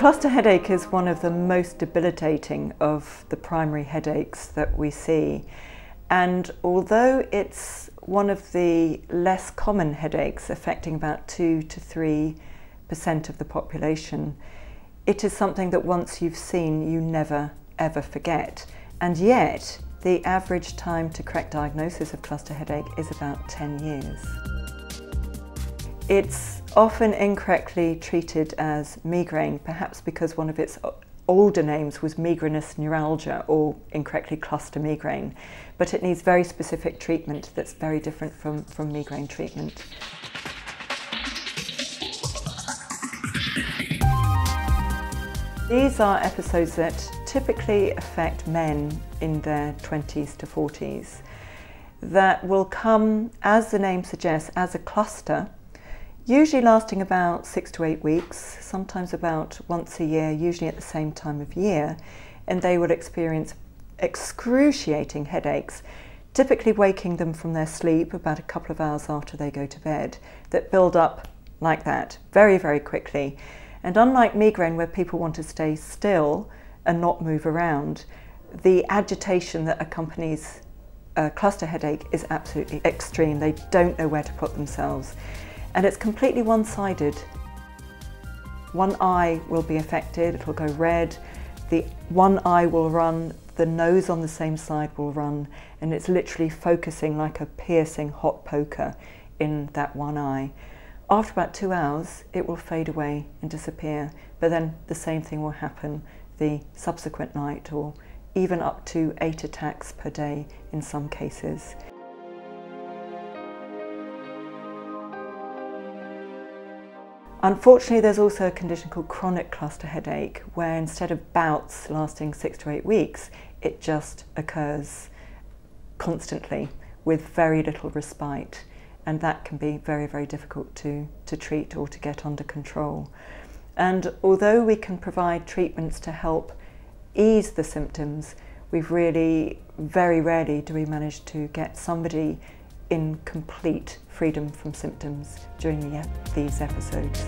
Cluster headache is one of the most debilitating of the primary headaches that we see. And although it's one of the less common headaches, affecting about 2 to 3% of the population, it is something that once you've seen, you never ever forget. And yet, the average time to correct diagnosis of cluster headache is about 10 years. It's often incorrectly treated as migraine, perhaps because one of its older names was migrainous neuralgia, or incorrectly cluster migraine, but it needs very specific treatment that's very different from migraine treatment. These are episodes that typically affect men in their 20s to 40s that will come, as the name suggests, as a cluster, usually lasting about 6 to 8 weeks, sometimes about once a year, usually at the same time of year, and they will experience excruciating headaches, typically waking them from their sleep about a couple of hours after they go to bed, that build up like that very, very quickly. And unlike migraine, where people want to stay still and not move around, the agitation that accompanies a cluster headache is absolutely extreme. They don't know where to put themselves. And it's completely one-sided. One eye will be affected, it'll go red, the one eye will run, the nose on the same side will run, and it's literally focusing like a piercing hot poker in that one eye. After about 2 hours, it will fade away and disappear, but then the same thing will happen the subsequent night, or even up to 8 attacks per day in some cases. Unfortunately, there's also a condition called chronic cluster headache, where instead of bouts lasting 6 to 8 weeks, it just occurs constantly with very little respite. And that can be very, very difficult to treat or to get under control. And although we can provide treatments to help ease the symptoms, we've really, very rarely do we manage to get somebody in complete freedom from symptoms during these episodes.